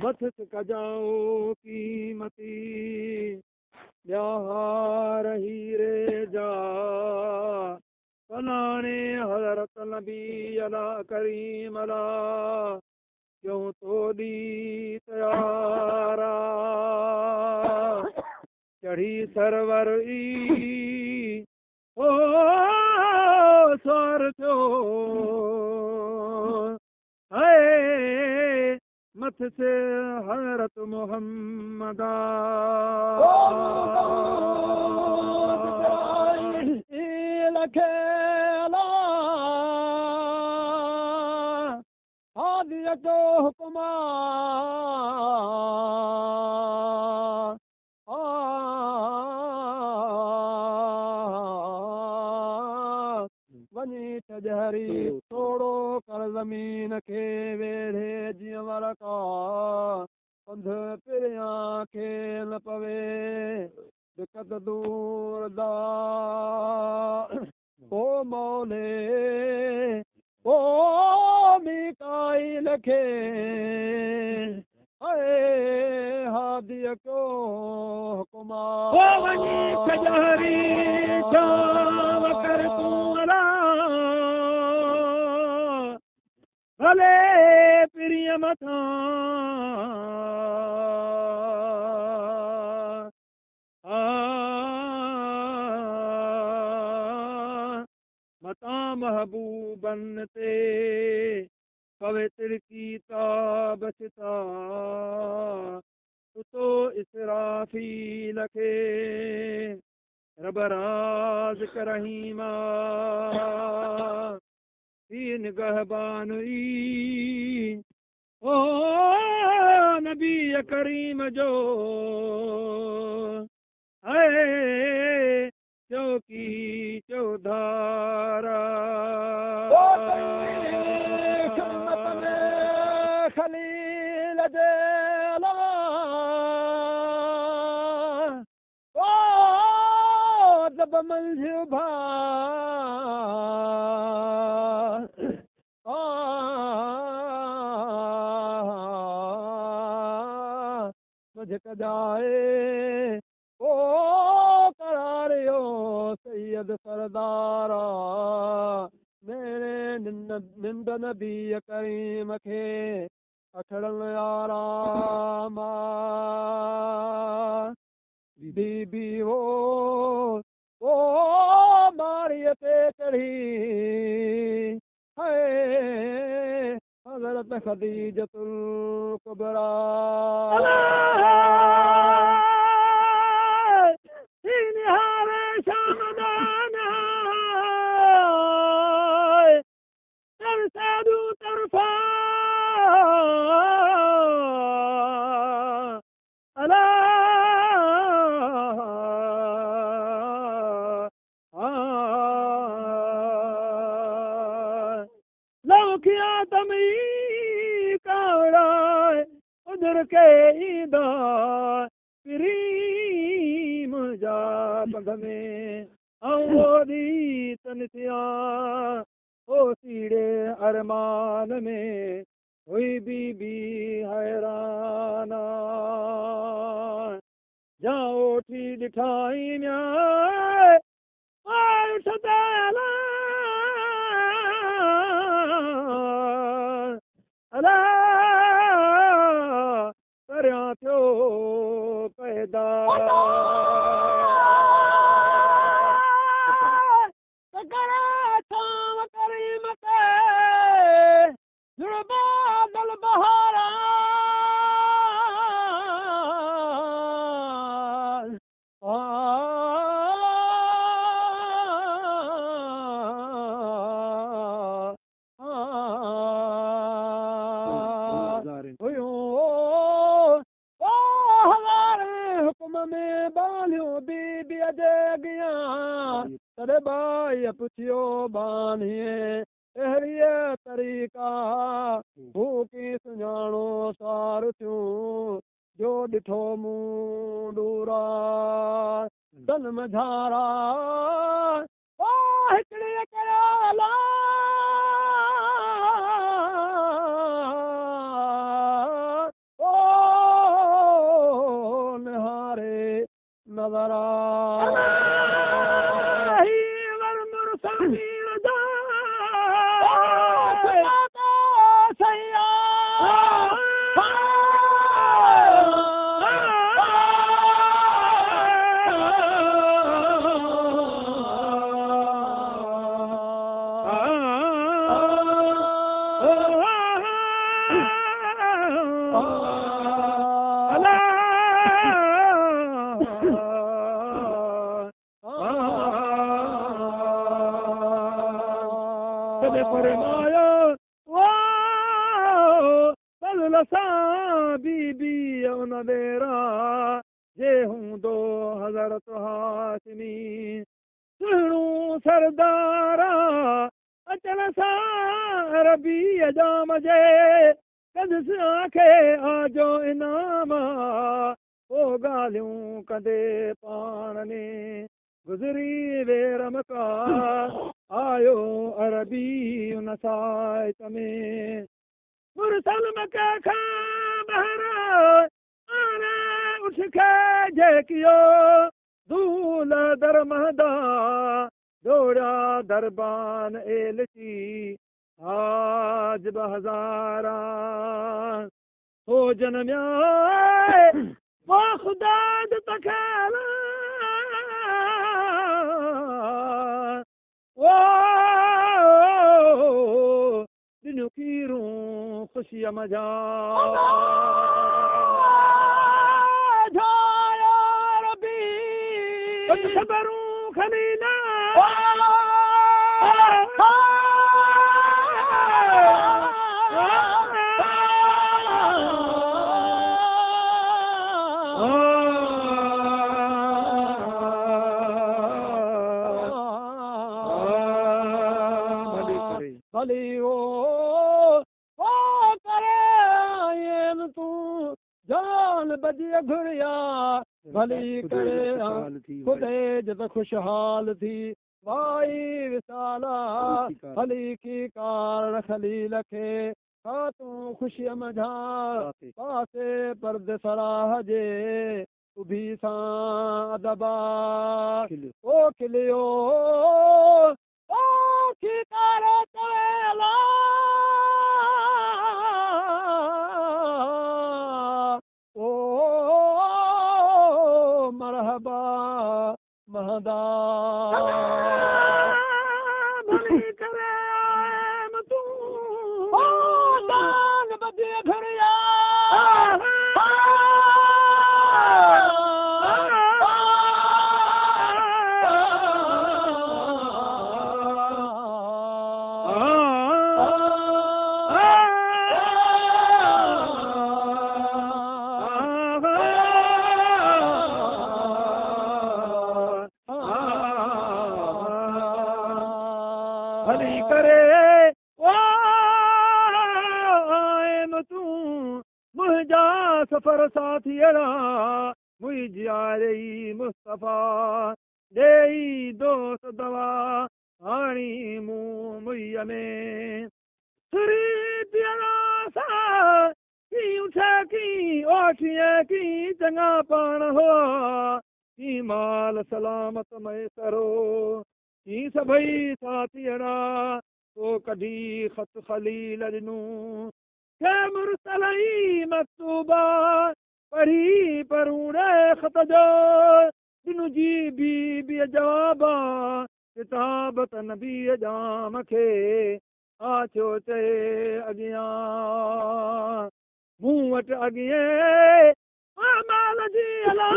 मथ कजाओ कीमती ॿियाहार हीरे जा फलाणे हज़रत नबी अला करीम अला क्यों तो दी तयारा चढ़ी सरवर ई ओ स्वर थियो है मथ से हज़रत मोहम्मदा लखेला हादिया जो हुक्मा वञी तजहरी थोड़ो कर ज़मीन खे वेढ़े जीअं वरका पंध पिरियां खे न पवे दिक़त दूर दा ओ मौले ओ मीकाइल खे हादिया को हुक्मा वञी तजहरी जाव कर तूं भले पिरीअ मथां मतां महबूबन ते पवे तिड़की ताब सिता उतो इसराफील खे रब राज़ करहीमा निगहबान ओ नबी करीम जो है चौकी चौधारा खलील देला ओ जब मंझ भा कजाए ओ करारियो सैयद सरदारा मेरे निंद नबी करीम खे अखड़न आरामा बीबी हो ओ मारिय ते चढ़ी है हज़रत खदीजतुल कुबरा के ईदा करीम जा बंध में औदी तनसिया ओ सीड़े अरमान में हुई बीबी हैराना जाओ ठी दिखाई न्याय सदाला अला थियो पैदा करीम ते जुड़बादल बहारा तड़े बाई पुछियो बानिए अहिड़ीअ तरीक़ा हू की सुञाणो सार थियूं जो ॾिठो मूं डूरा तन मझारा नज़रा बीबी नवेरा जे हूं दो हज़रत हाशमी सुणू सरदारा अचल सां रबी जाम जे कदस आखे आजो इनाम ओ ॻाल्हियूं कंदे पाण में गुज़री वेर मका आयो अरबी उन साइट में मुरसल मके खां ॿाहिरि आने उठ के जेकियो दूल दरमदा दौड़ा दरबान एलची आज बहज़ारा हो जनमिया वो खुदा तखेला ओ दिनू कीरूं खुशी मजा जाया रबी खबरूं खलीला भली ओ करे आयन तू जान बदिया घुड़िया भली करे खुदे जब खुशहाल थी वाई विसाला भली की कारण खलील खे हा तू खुशी मझा पासे पर्द सराह जे उभी सां दबा ओ खिलियो मरहबा महदा भली करे आयम तू दान बदे घरिया भली करे आयम तू मुंहिंजा सफ़र साथियड़ा मुंहिंजी यारी मुस्तफ़ा ॾेई दोस्त दवा हाणी मूं मुईअ में सुरी पियणा सां की उठे की ओठिए की चङा पाण हुआ की माल सलामत मैसरो की सभई साथियड़ा तो कढी ख़त खलील ॾिनू के मुरसलई मक्तूबा पढ़ी परूड़े ख़त जो ॾिनू जी बीबीअ जवाबा किताबत नबीअ जाम खे आछो चए अॻियां मूं वटि अॻिए आमाल जी अला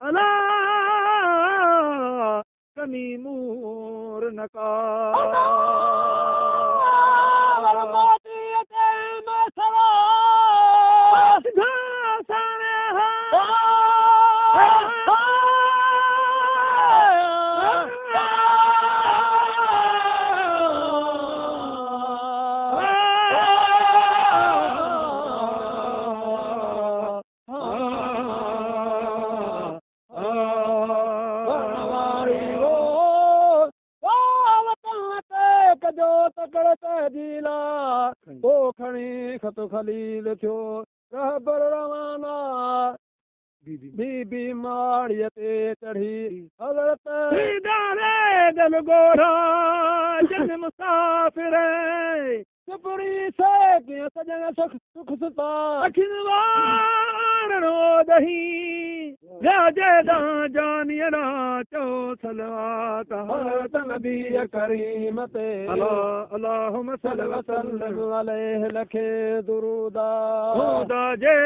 अला कमी मूर नका खलील थियो रहबर रवाना बीबी माड़िया ते चढ़ी हज़रत दीदारे दिल गोरा जन मुसाफिर सुपरी से किया सजन सुख सुता अखिन वारणो दही राजे दा जानियरा चो सलवात हज़रत नबी करीम ते अल्लाहुम्मा सल्लि व सल्लिम अलैहि लखे दुरूदा जे